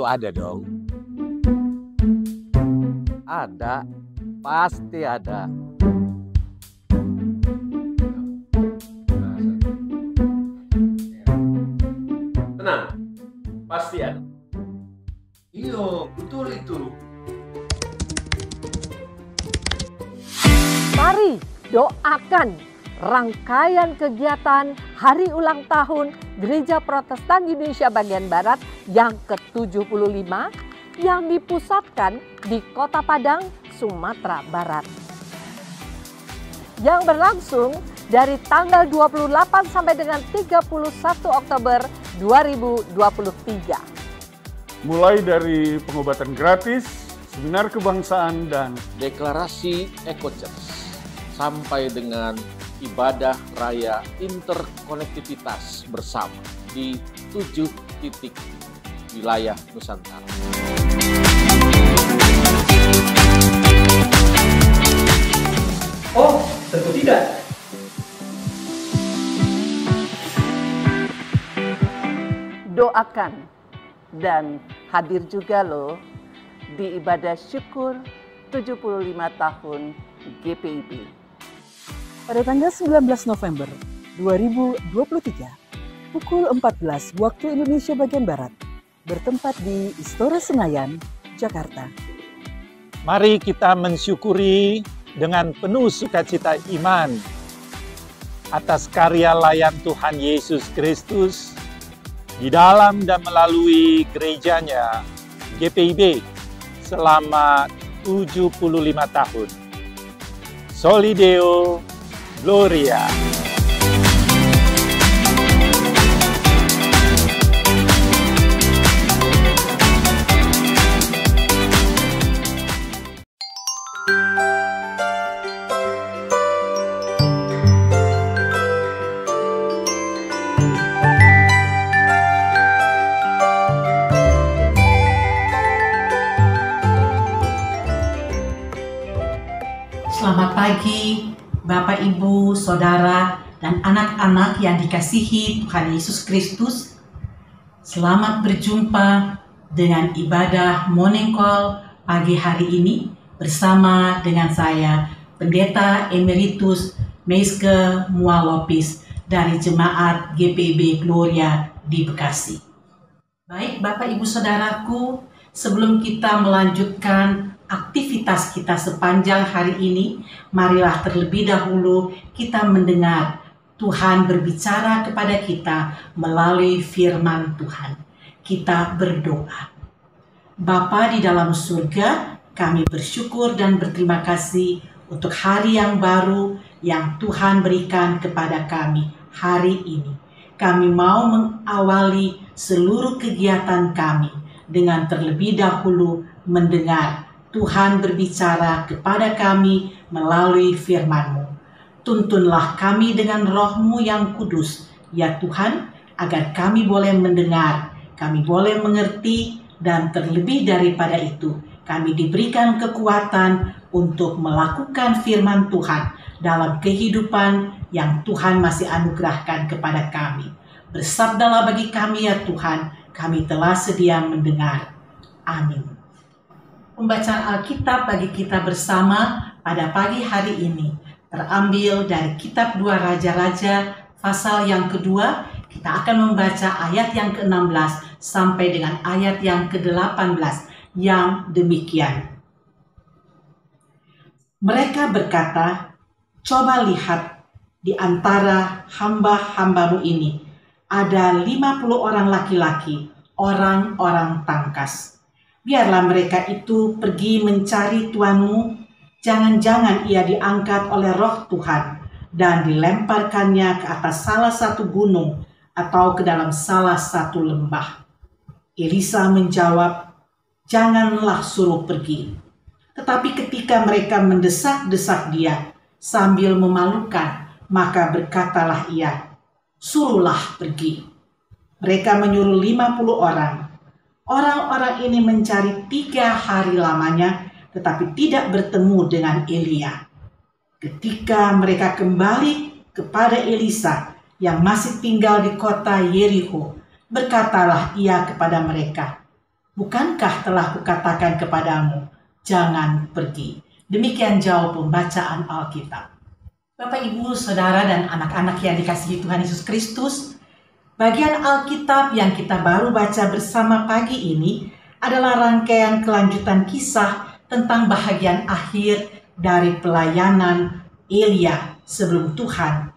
Tentu ada dong. Ada, pasti ada. Tenang, pasti ada. Iya, betul itu. Mari doakan rangkaian kegiatan Hari Ulang Tahun Gereja Protestan Indonesia Bagian Barat yang ke-75 yang dipusatkan di Kota Padang, Sumatera Barat. Yang berlangsung dari tanggal 28 sampai dengan 31 Oktober 2023. Mulai dari pengobatan gratis, seminar kebangsaan, dan Deklarasi Eco-Church sampai dengan ibadah raya interkonektivitas bersama di 7 titik wilayah Nusantara. Oh, tentu tidak. Doakan dan hadir juga loh di ibadah syukur 75 tahun GPIB. Pada tanggal 19 November 2023, pukul 14 waktu Indonesia bagian Barat, bertempat di Istora Senayan, Jakarta. Mari kita mensyukuri dengan penuh sukacita iman atas karya layan Tuhan Yesus Kristus di dalam dan melalui gerejanya GPIB selama 75 tahun. Soli Deo Gloria. Selamat pagi, Bapak, Ibu, Saudara, dan anak-anak yang dikasihi Tuhan Yesus Kristus. Selamat berjumpa dengan ibadah Morning Call pagi hari ini bersama dengan saya, Pendeta Emeritus Meiske Mualopis dari Jemaat GPIB Gloria di Bekasi. Baik, Bapak, Ibu, Saudaraku, sebelum kita melanjutkan aktivitas kita sepanjang hari ini, marilah terlebih dahulu kita mendengar Tuhan berbicara kepada kita melalui firman Tuhan. Kita berdoa. Bapa di dalam surga, kami bersyukur dan berterima kasih untuk hari yang baru yang Tuhan berikan kepada kami hari ini. Kami mau mengawali seluruh kegiatan kami dengan terlebih dahulu mendengar Tuhan berbicara kepada kami melalui firman-Mu. Tuntunlah kami dengan Roh-Mu yang kudus, ya Tuhan, agar kami boleh mendengar, kami boleh mengerti, dan terlebih daripada itu, kami diberikan kekuatan untuk melakukan firman Tuhan dalam kehidupan yang Tuhan masih anugerahkan kepada kami. Bersabdalah bagi kami, ya Tuhan, kami telah sedia mendengar. Amin. Pembacaan Alkitab bagi kita bersama pada pagi hari ini terambil dari kitab 2 Raja-Raja pasal yang kedua. Kita akan membaca ayat yang ke-16 sampai dengan ayat yang ke-18 yang demikian. Mereka berkata, "Coba lihat di antara hamba-hambamu ini ada 50 orang laki-laki, orang-orang tangkas. Biarlah mereka itu pergi mencari tuanmu, jangan-jangan ia diangkat oleh roh Tuhan dan dilemparkannya ke atas salah satu gunung atau ke dalam salah satu lembah." Elisa menjawab, "Janganlah suruh pergi." Tetapi ketika mereka mendesak-desak dia sambil memalukan, maka berkatalah ia, "Suruhlah pergi." Mereka menyuruh 50 orang. Orang-orang ini mencari 3 hari lamanya, tetapi tidak bertemu dengan Elia. Ketika mereka kembali kepada Elisa yang masih tinggal di kota Yeriko, berkatalah ia kepada mereka, Bukankah telah kukatakan kepadamu, jangan pergi. Demikian jauh pembacaan Alkitab. Bapak, Ibu, Saudara, dan anak-anak yang dikasihi Tuhan Yesus Kristus, bagian Alkitab yang kita baru baca bersama pagi ini adalah rangkaian kelanjutan kisah tentang bahagian akhir dari pelayanan Elia sebelum Tuhan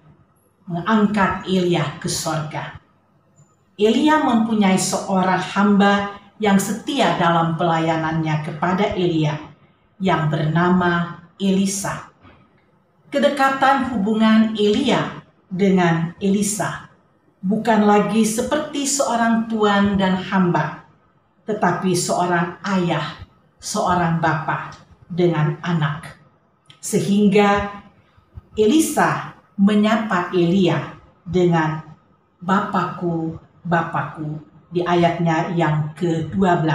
mengangkat Elia ke sorga. Elia mempunyai seorang hamba yang setia dalam pelayanannya kepada Elia yang bernama Elisa. Kedekatan hubungan Elia dengan Elisa bukan lagi seperti seorang tuan dan hamba, tetapi seorang ayah, seorang bapa dengan anak. Sehingga Elisa menyapa Elia dengan Bapakku, Bapakku di ayatnya yang ke-12.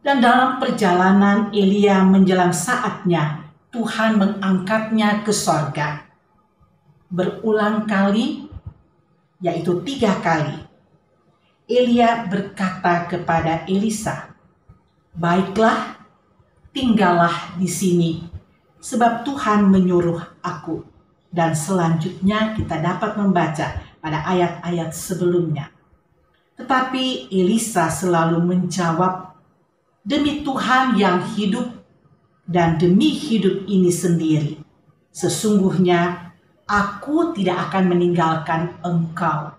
Dan dalam perjalanan Elia menjelang saatnya Tuhan mengangkatnya ke sorga. Berulang kali, yaitu 3 kali, Elia berkata kepada Elisa, "Baiklah, tinggallah di sini, sebab Tuhan menyuruh aku." Dan selanjutnya kita dapat membaca pada ayat-ayat sebelumnya. Tetapi Elisa selalu menjawab, "Demi Tuhan yang hidup dan demi hidup ini sendiri, sesungguhnya aku tidak akan meninggalkan engkau."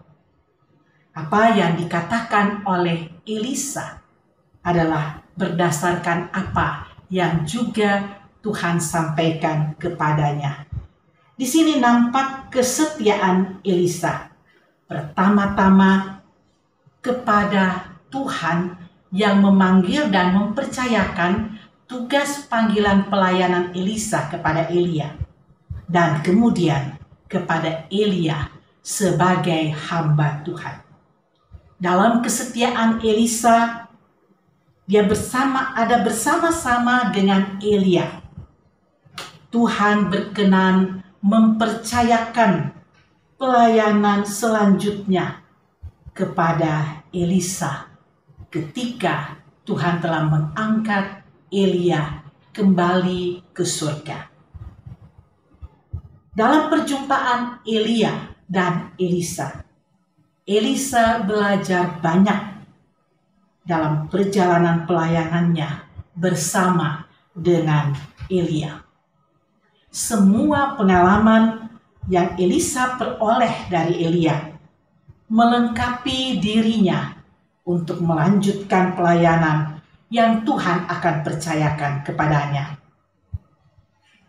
Apa yang dikatakan oleh Elisa adalah berdasarkan apa yang juga Tuhan sampaikan kepadanya. Di sini nampak kesetiaan Elisa. Pertama-tama kepada Tuhan yang memanggil dan mempercayakan tugas panggilan pelayanan Elisa kepada Elia. Dan kemudian kepada Elia sebagai hamba Tuhan. Dalam kesetiaan Elisa, dia bersama-sama dengan Elia. Tuhan berkenan mempercayakan pelayanan selanjutnya kepada Elisa ketika Tuhan telah mengangkat Elia kembali ke surga. Dalam perjumpaan Elia dan Elisa, Elisa belajar banyak dalam perjalanan pelayanannya bersama dengan Elia. Semua pengalaman yang Elisa peroleh dari Elia melengkapi dirinya untuk melanjutkan pelayanan yang Tuhan akan percayakan kepadanya.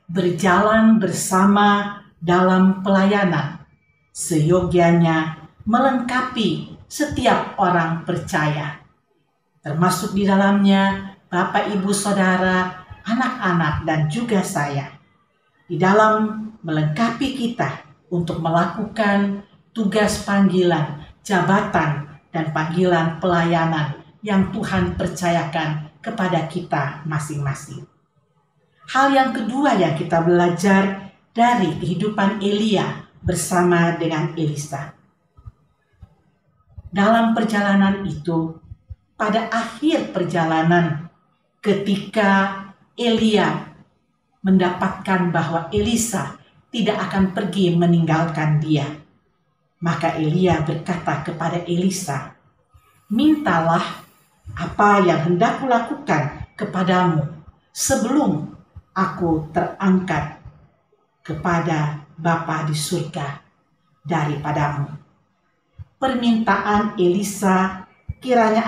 Berjalan bersama dalam pelayanan seyogyanya melengkapi setiap orang percaya, termasuk di dalamnya Bapak, Ibu, Saudara, anak-anak, dan juga saya. Di dalam melengkapi kita untuk melakukan tugas panggilan, jabatan, dan panggilan pelayanan yang Tuhan percayakan kepada kita masing-masing. Hal yang kedua yang kita belajar dari kehidupan Elia bersama dengan Elisa. Dalam perjalanan itu, pada akhir perjalanan, ketika Elia mendapatkan bahwa Elisa tidak akan pergi meninggalkan dia, maka Elia berkata kepada Elisa, "Mintalah apa yang hendak kulakukan kepadamu sebelum aku terangkat kepada Bapa di surga daripadamu." Permintaan Elisa kiranya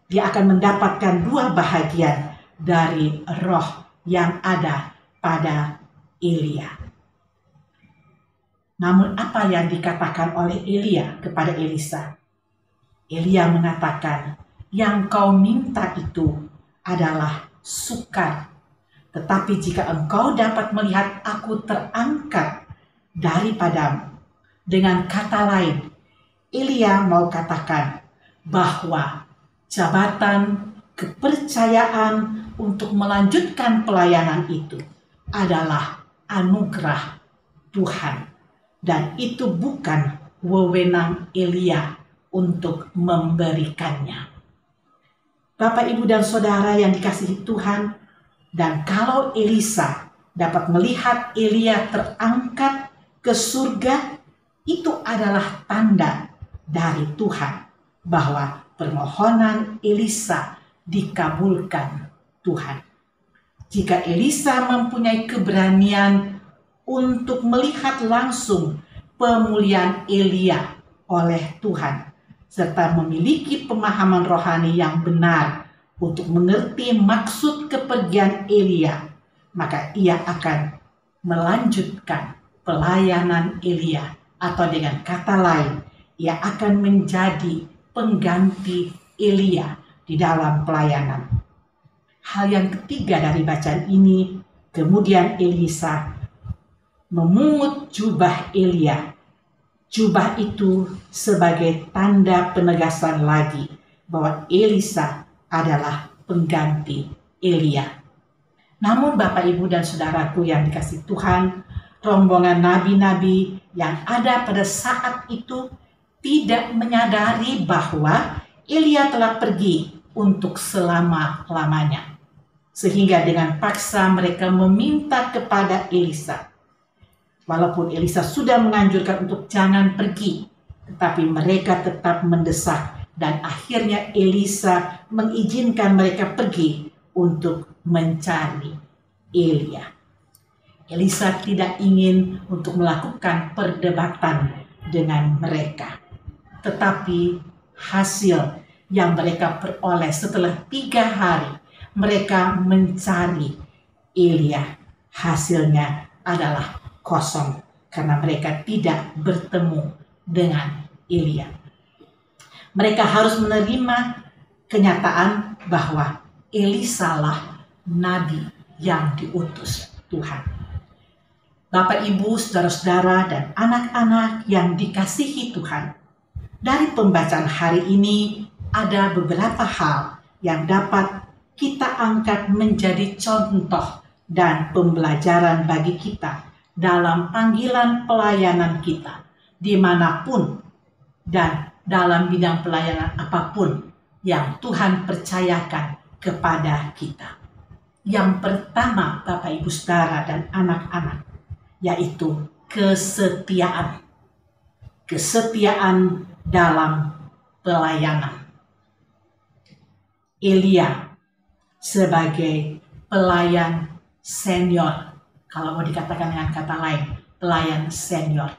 dia akan mendapatkan 2 bahagian dari roh yang ada pada Elia. Namun apa yang dikatakan oleh Elia kepada Elisa? Elia mengatakan, "Yang kau minta itu adalah sukar. Tetapi jika engkau dapat melihat aku terangkat daripadamu." Dengan kata lain, Elia mau katakan bahwa jabatan kepercayaan untuk melanjutkan pelayanan itu adalah anugerah Tuhan. Dan itu bukan wewenang Elia untuk memberikannya. Bapak, Ibu, dan Saudara yang dikasihi Tuhan, dan kalau Elisa dapat melihat Elia terangkat ke surga, itu adalah tanda dari Tuhan bahwa permohonan Elisa dikabulkan Tuhan. Jika Elisa mempunyai keberanian untuk melihat langsung pemulihan Elia oleh Tuhan, serta memiliki pemahaman rohani yang benar untuk mengerti maksud kepergian Elia, maka ia akan melanjutkan pelayanan Elia, atau dengan kata lain, ia akan menjadi pengganti Elia di dalam pelayanan. Hal yang ketiga dari bacaan ini, kemudian Elisa memungut jubah Elia. Jubah itu sebagai tanda penegasan lagi bahwa Elisa adalah pengganti Elia. Namun Bapak, Ibu, dan Saudaraku yang dikasihi Tuhan, rombongan nabi-nabi yang ada pada saat itu tidak menyadari bahwa Elia telah pergi untuk selama-lamanya. Sehingga dengan paksa mereka meminta kepada Elisa. Walaupun Elisa sudah menganjurkan untuk jangan pergi, tetapi mereka tetap mendesak, dan akhirnya Elisa mengizinkan mereka pergi untuk mencari Elia. Elisa tidak ingin untuk melakukan perdebatan dengan mereka, tetapi hasil yang mereka peroleh setelah 3 hari mereka mencari Elia, hasilnya adalah kosong, karena mereka tidak bertemu dengan Elia. Mereka harus menerima kenyataan bahwa Elisa lah nabi yang diutus Tuhan. Bapak, Ibu, saudara-saudara, dan anak-anak yang dikasihi Tuhan, dari pembacaan hari ini ada beberapa hal yang dapat kita angkat menjadi contoh dan pembelajaran bagi kita dalam panggilan pelayanan kita, dimanapun dan dalam bidang pelayanan apapun yang Tuhan percayakan kepada kita. Yang pertama, Bapak, Ibu, Saudara, dan anak-anak, yaitu kesetiaan. Kesetiaan dalam pelayanan. Elia sebagai pelayan senior, kalau mau dikatakan dengan kata lain, pelayan senior,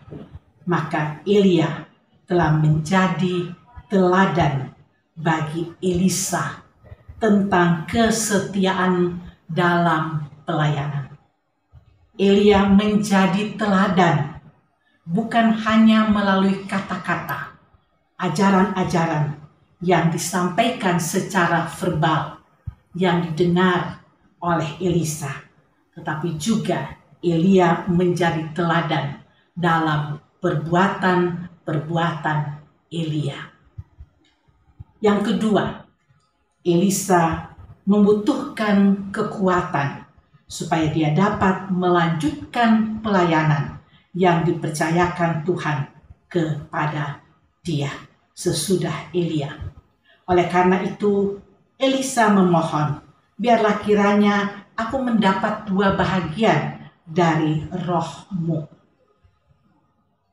maka Elia telah menjadi teladan bagi Elisa tentang kesetiaan dalam pelayanan. Elia menjadi teladan bukan hanya melalui kata-kata, ajaran-ajaran yang disampaikan secara verbal yang didengar oleh Elisa, tetapi juga Elia menjadi teladan dalam perbuatan-perbuatan Elia. Yang kedua, Elisa membutuhkan kekuatan supaya dia dapat melanjutkan pelayanan yang dipercayakan Tuhan kepada dia sesudah Elia. Oleh karena itu, Elisa memohon, biarlah kiranya aku mendapat 2 bahagian dari roh-Mu.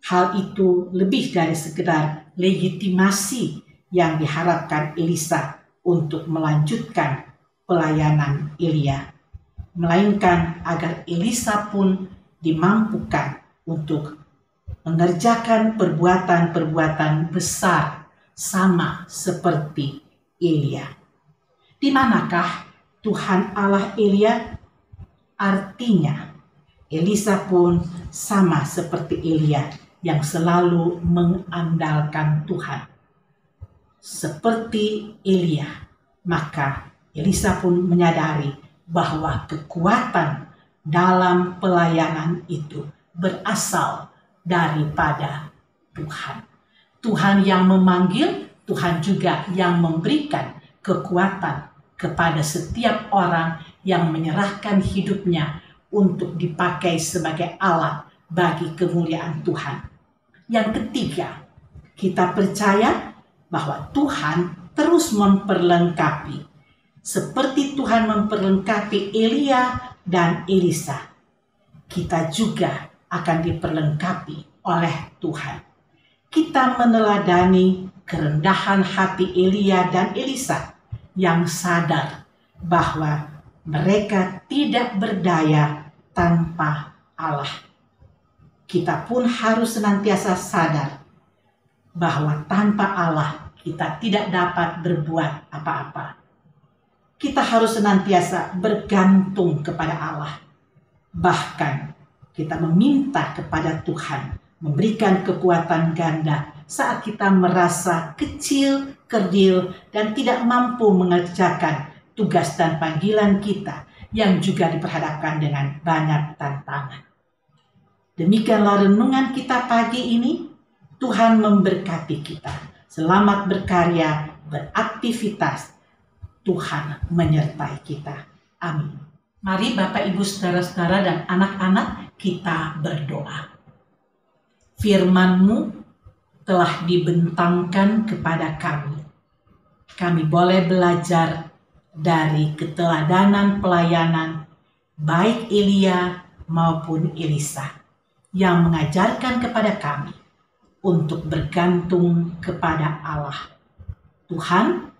Hal itu lebih dari sekedar legitimasi yang diharapkan Elisa untuk melanjutkan pelayanan Elia, melainkan agar Elisa pun dimampukan untuk mengerjakan perbuatan-perbuatan besar sama seperti Elia. Di manakah Tuhan Allah Elia? Artinya, Elisa pun sama seperti Elia yang selalu mengandalkan Tuhan. Seperti Elia, maka Elisa pun menyadari bahwa kekuatan dalam pelayanan itu berasal daripada Tuhan. Tuhan yang memanggil, Tuhan juga yang memberikan kekuatan kepada setiap orang yang menyerahkan hidupnya untuk dipakai sebagai alat bagi kemuliaan Tuhan. Yang ketiga, kita percaya bahwa Tuhan terus memperlengkapi. Seperti Tuhan memperlengkapi Elia dan Elisa, kita juga akan diperlengkapi oleh Tuhan. Kita meneladani kerendahan hati Elia dan Elisa yang sadar bahwa mereka tidak berdaya tanpa Allah. Kita pun harus senantiasa sadar bahwa tanpa Allah kita tidak dapat berbuat apa-apa. Kita harus senantiasa bergantung kepada Allah. Bahkan kita meminta kepada Tuhan memberikan kekuatan ganda saat kita merasa kecil, kerdil, dan tidak mampu mengerjakan tugas dan panggilan kita yang juga diperhadapkan dengan banyak tantangan. Demikianlah renungan kita pagi ini. Tuhan memberkati kita. Selamat berkarya, beraktivitas. Tuhan menyertai kita. Amin. Mari Bapak, Ibu, Saudara-saudara, dan anak-anak kita berdoa. Firman-Mu telah dibentangkan kepada kami. Kami boleh belajar dari keteladanan pelayanan baik Elia maupun Elisa yang mengajarkan kepada kami untuk bergantung kepada Allah. Tuhan,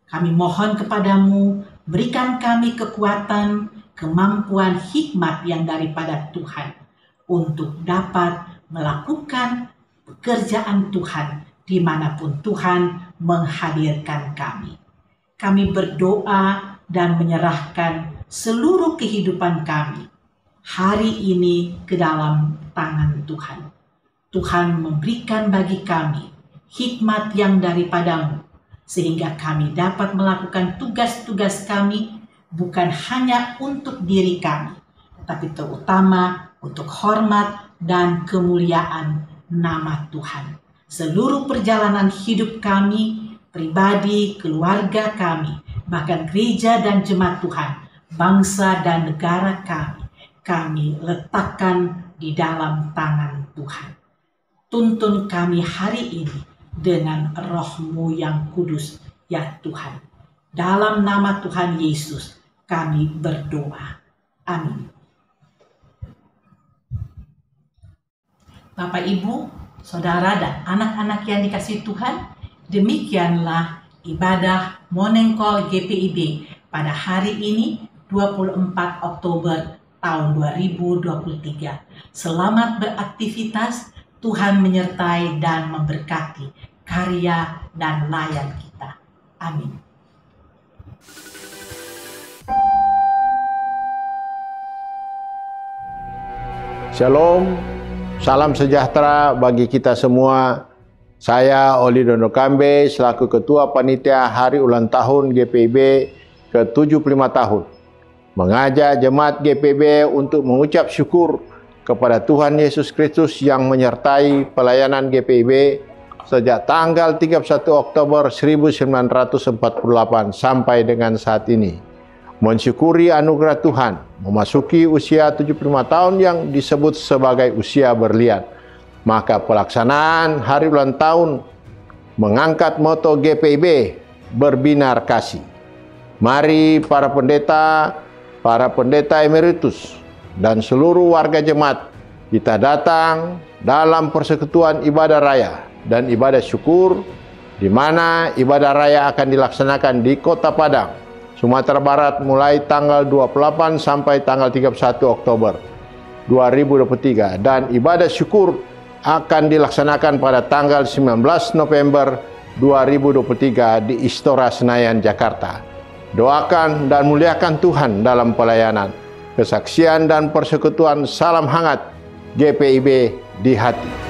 kami mohon kepadamu, berikan kami kekuatan, kemampuan, hikmat yang daripada Tuhan untuk dapat melakukan pekerjaan Tuhan dimanapun Tuhan menghadirkan kami. Kami berdoa dan menyerahkan seluruh kehidupan kami hari ini ke dalam tangan Tuhan. Tuhan memberikan bagi kami hikmat yang daripadamu, sehingga kami dapat melakukan tugas-tugas kami bukan hanya untuk diri kami, tetapi terutama untuk hormat dan kemuliaan nama Tuhan. Seluruh perjalanan hidup kami, pribadi, keluarga kami, bahkan gereja dan jemaat Tuhan, bangsa dan negara kami letakkan di dalam tangan Tuhan. Tuntun kami hari ini dengan Roh-Mu yang kudus, ya Tuhan. Dalam nama Tuhan Yesus kami berdoa. Amin. Bapak, Ibu, Saudara, dan anak-anak yang dikasihi Tuhan, demikianlah ibadah Morning Call GPIB pada hari ini 24 Oktober tahun 2023. Selamat beraktivitas, Tuhan menyertai dan memberkati karya dan layan kita. Amin. Shalom, salam sejahtera bagi kita semua. Saya Oli Dono Kambe selaku Ketua Panitia Hari Ulang Tahun GPIB ke-75 tahun, mengajak jemaat GPIB untuk mengucap syukur kepada Tuhan Yesus Kristus yang menyertai pelayanan GPIB sejak tanggal 31 Oktober 1948 sampai dengan saat ini. Mensyukuri anugerah Tuhan, memasuki usia 75 tahun yang disebut sebagai usia berlian. Maka pelaksanaan hari ulang tahun mengangkat moto GPIB, berbinar kasih. Mari para pendeta emeritus, dan seluruh warga jemaat, kita datang dalam persekutuan ibadah raya dan ibadah syukur, di mana ibadah raya akan dilaksanakan di Kota Padang, Sumatera Barat mulai tanggal 28 sampai tanggal 31 Oktober 2023, dan ibadah syukur akan dilaksanakan pada tanggal 19 November 2023 di Istora Senayan, Jakarta. Doakan dan muliakan Tuhan dalam pelayanan, kesaksian dan persekutuan. Salam hangat GPIB di hati.